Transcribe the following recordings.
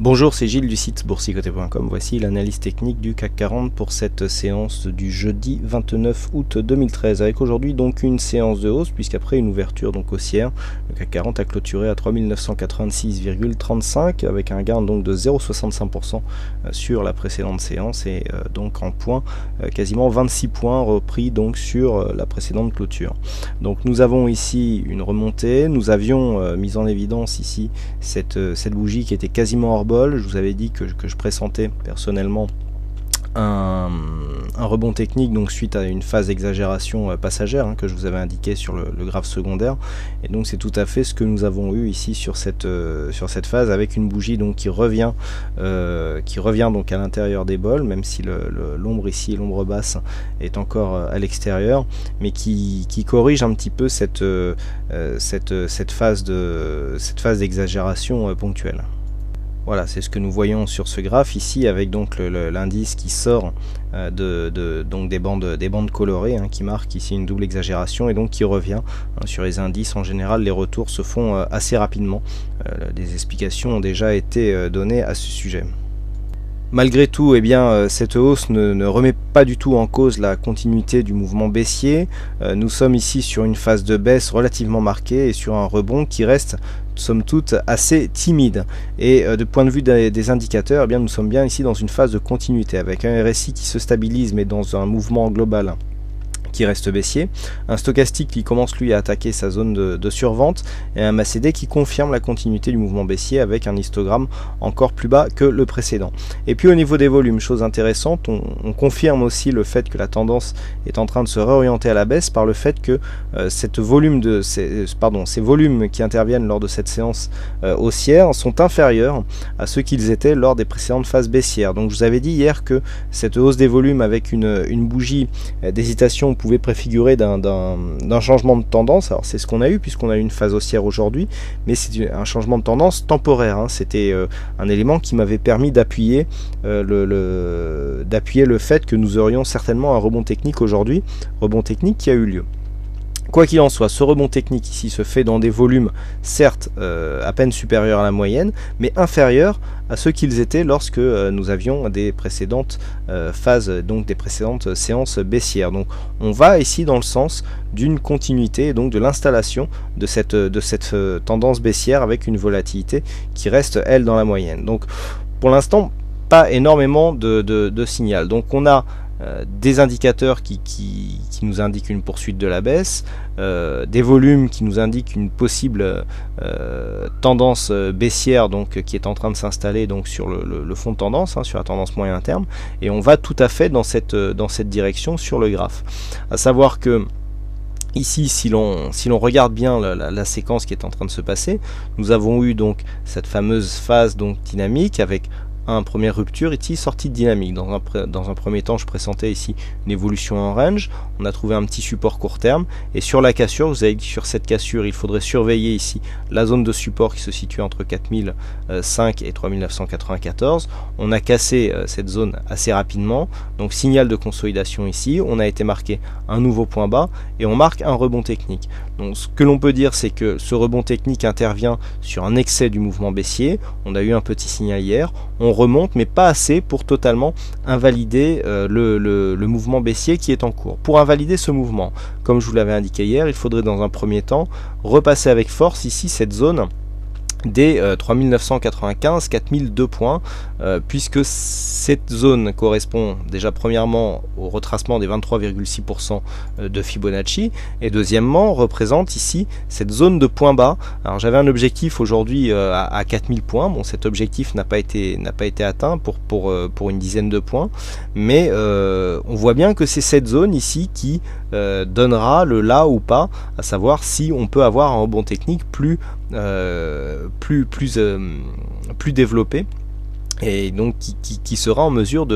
Bonjour, c'est Gilles du site boursicoté.com. Voici l'analyse technique du CAC 40 pour cette séance du jeudi 29 août 2013, avec aujourd'hui donc une séance de hausse, puisqu'après une ouverture donc haussière, le CAC 40 a clôturé à 3986,35 avec un gain donc de 0,65% sur la précédente séance et donc en points quasiment 26 points repris donc sur la précédente clôture. Donc nous avons ici une remontée, nous avions mis en évidence ici cette bougie qui était quasiment hors bol. Je vous avais dit que je pressentais personnellement un rebond technique donc suite à une phase d'exagération passagère que je vous avais indiqué sur le graphe secondaire, et donc c'est tout à fait ce que nous avons eu ici sur cette phase, avec une bougie donc qui revient donc à l'intérieur des bols, même si l'ombre ici, l'ombre basse, est encore à l'extérieur, mais qui corrige un petit peu cette phase d'exagération ponctuelle. Voilà, c'est ce que nous voyons sur ce graphe ici, avec donc l'indice qui sort donc des bandes colorées, qui marquent ici une double exagération, et donc qui revient sur les indices. En général, les retours se font assez rapidement. Des explications ont déjà été données à ce sujet. Malgré tout, cette hausse ne remet pas du tout en cause la continuité du mouvement baissier. Nous sommes ici sur une phase de baisse relativement marquée et sur un rebond qui reste somme toute assez timide, et de point de vue des indicateurs, nous sommes bien ici dans une phase de continuité, avec un RSI qui se stabilise mais dans un mouvement global qui reste baissier, un stochastique qui commence lui à attaquer sa zone de survente, et un MACD qui confirme la continuité du mouvement baissier avec un histogramme encore plus bas que le précédent. Et puis au niveau des volumes, chose intéressante, on confirme aussi le fait que la tendance est en train de se réorienter à la baisse par le fait que ces volumes qui interviennent lors de cette séance haussière sont inférieurs à ceux qu'ils étaient lors des précédentes phases baissières. Donc je vous avais dit hier que cette hausse des volumes avec une bougie d'hésitation pouvait préfigurer d'un changement de tendance. Alors c'est ce qu'on a eu, puisqu'on a eu une phase haussière aujourd'hui, mais c'est un changement de tendance temporaire. C'était un élément qui m'avait permis d'appuyer le fait que nous aurions certainement un rebond technique aujourd'hui, rebond technique qui a eu lieu. Quoi qu'il en soit, ce rebond technique ici se fait dans des volumes certes à peine supérieurs à la moyenne, mais inférieurs à ceux qu'ils étaient lorsque nous avions des précédentes phases, donc des précédentes séances baissières. Donc on va ici dans le sens d'une continuité, donc de l'installation de cette tendance baissière, avec une volatilité qui reste elle dans la moyenne. Donc pour l'instant, pas énormément de signal. Donc on a des indicateurs qui nous indiquent une poursuite de la baisse, des volumes qui nous indiquent une possible tendance baissière donc qui est en train de s'installer donc sur le fond de tendance, sur la tendance moyen terme, et on va tout à fait dans cette direction sur le graphe. À savoir que ici, si l'on regarde bien la séquence qui est en train de se passer, nous avons eu donc cette fameuse phase donc dynamique avec première rupture ici, sortie de dynamique. Dans un premier temps, je pressentais ici une évolution en range. On a trouvé un petit support court terme, et sur la cassure, vous avez dit, sur cette cassure, il faudrait surveiller ici la zone de support qui se situe entre 4005 et 3994. On a cassé cette zone assez rapidement, donc signal de consolidation ici. On a été marqué un nouveau point bas, et on marque un rebond technique. Donc ce que l'on peut dire, c'est que ce rebond technique intervient sur un excès du mouvement baissier. On a eu un petit signal hier, on remonte, mais pas assez pour totalement invalider le mouvement baissier qui est en cours. Pour invalider ce mouvement, comme je vous l'avais indiqué hier, il faudrait dans un premier temps repasser avec force ici cette zone des 3995, 4002 points, puisque cette zone correspond déjà premièrement au retracement des 23,6% de Fibonacci, et deuxièmement représente ici cette zone de point bas. Alors j'avais un objectif aujourd'hui à 4000 points, bon, cet objectif n'a pas été atteint pour une dizaine de points, mais on voit bien que c'est cette zone ici qui donnera le là ou pas, à savoir si on peut avoir un rebond technique plus développé, et donc qui sera en mesure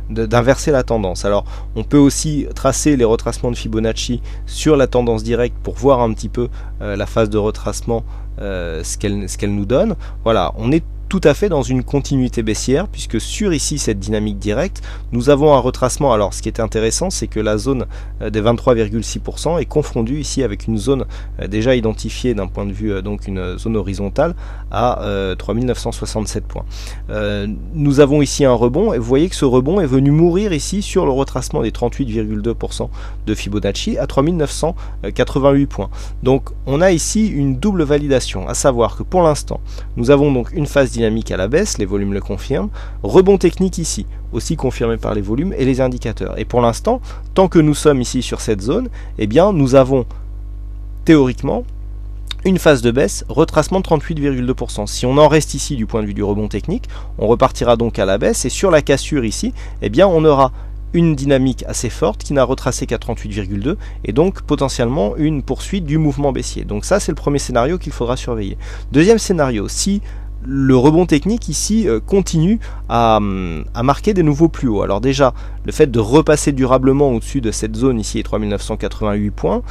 d'inverser la tendance. Alors on peut aussi tracer les retracements de Fibonacci sur la tendance directe pour voir un petit peu la phase de retracement, ce qu'elle nous donne. Voilà, on est tout à fait dans une continuité baissière, puisque sur ici cette dynamique directe, nous avons un retracement. Alors ce qui est intéressant, c'est que la zone des 23,6% est confondue ici avec une zone déjà identifiée d'un point de vue, donc une zone horizontale à 3967 points. Nous avons ici un rebond, et vous voyez que ce rebond est venu mourir ici sur le retracement des 38,2% de Fibonacci à 3988 points. Donc on a ici une double validation, à savoir que pour l'instant, nous avons donc une phase dynamique à la baisse, les volumes le confirment, rebond technique ici, aussi confirmé par les volumes et les indicateurs. Et pour l'instant, tant que nous sommes ici sur cette zone, eh bien nous avons théoriquement une phase de baisse, retracement de 38,2%. Si on en reste ici du point de vue du rebond technique, on repartira donc à la baisse, et sur la cassure ici, eh bien on aura une dynamique assez forte qui n'a retracé qu'à 38,2 et donc potentiellement une poursuite du mouvement baissier. Donc ça c'est le premier scénario qu'il faudra surveiller. Deuxième scénario, si le rebond technique ici continue à marquer des nouveaux plus hauts. Alors déjà, le fait de repasser durablement au-dessus de cette zone ici, 3988 points,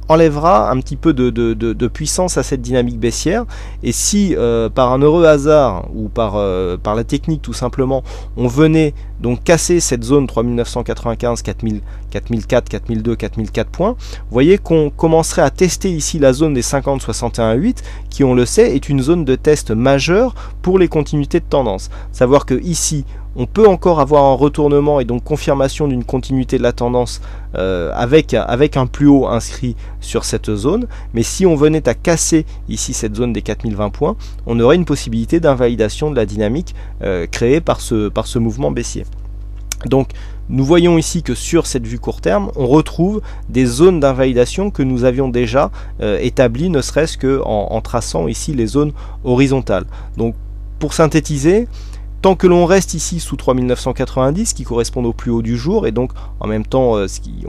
enlèvera un petit peu de puissance à cette dynamique baissière, et si par un heureux hasard ou par la technique tout simplement on venait donc casser cette zone 3995, 4004, 4002, 4004 points, vous voyez qu'on commencerait à tester ici la zone des 50, 61,8 qui, on le sait, est une zone de test majeure pour les continuités de tendance. Savoir que ici on peut encore avoir un retournement et donc confirmation d'une continuité de la tendance avec un plus haut inscrit sur cette zone, mais si on venait à casser ici cette zone des 4020 points, on aurait une possibilité d'invalidation de la dynamique créée par ce mouvement baissier. Donc nous voyons ici que sur cette vue court terme, on retrouve des zones d'invalidation que nous avions déjà établies, ne serait-ce qu'en traçant ici les zones horizontales. Donc pour synthétiser, tant que l'on reste ici sous 3990, qui correspond au plus haut du jour, et donc en même temps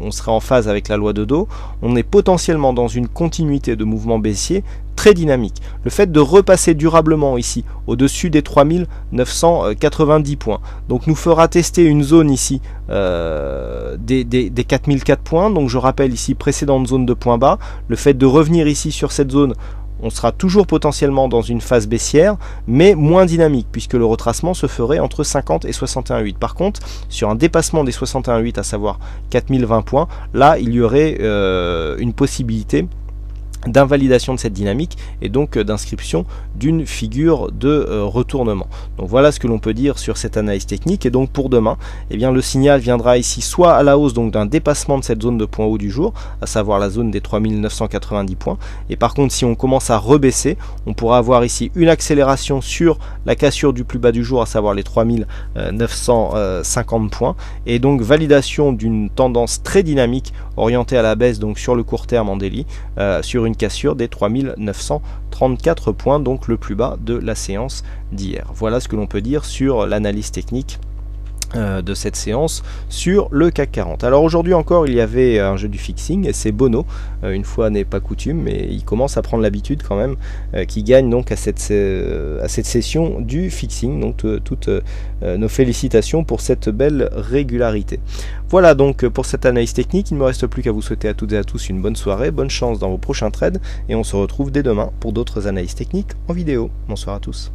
on serait en phase avec la loi de Dow, on est potentiellement dans une continuité de mouvement baissier très dynamique. Le fait de repasser durablement ici au-dessus des 3990 points, donc nous fera tester une zone ici des 4004 points, donc je rappelle ici précédente zone de point bas. Le fait de revenir ici sur cette zone, on sera toujours potentiellement dans une phase baissière, mais moins dynamique, puisque le retracement se ferait entre 50 et 61,8. Par contre, sur un dépassement des 61,8, à savoir 4020 points, là, il y aurait une possibilité d'invalidation de cette dynamique et donc d'inscription d'une figure de retournement. Donc voilà ce que l'on peut dire sur cette analyse technique. Et donc pour demain, eh bien, le signal viendra ici soit à la hausse donc d'un dépassement de cette zone de point haut du jour, à savoir la zone des 3990 points, et par contre si on commence à rebaisser, on pourra avoir ici une accélération sur la cassure du plus bas du jour, à savoir les 3950 points, et donc validation d'une tendance très dynamique orientée à la baisse donc sur le court terme en daily, sur une cassure des 3934 points, donc le plus bas de la séance d'hier. Voilà ce que l'on peut dire sur l'analyse technique de cette séance sur le CAC 40. Alors aujourd'hui encore il y avait un jeu du fixing, et c'est Bono, une fois n'est pas coutume, mais il commence à prendre l'habitude quand même, qui gagne donc à cette session du fixing. Donc toutes nos félicitations pour cette belle régularité. Voilà donc pour cette analyse technique. Il ne me reste plus qu'à vous souhaiter à toutes et à tous une bonne soirée, bonne chance dans vos prochains trades, et on se retrouve dès demain pour d'autres analyses techniques en vidéo. Bonsoir à tous.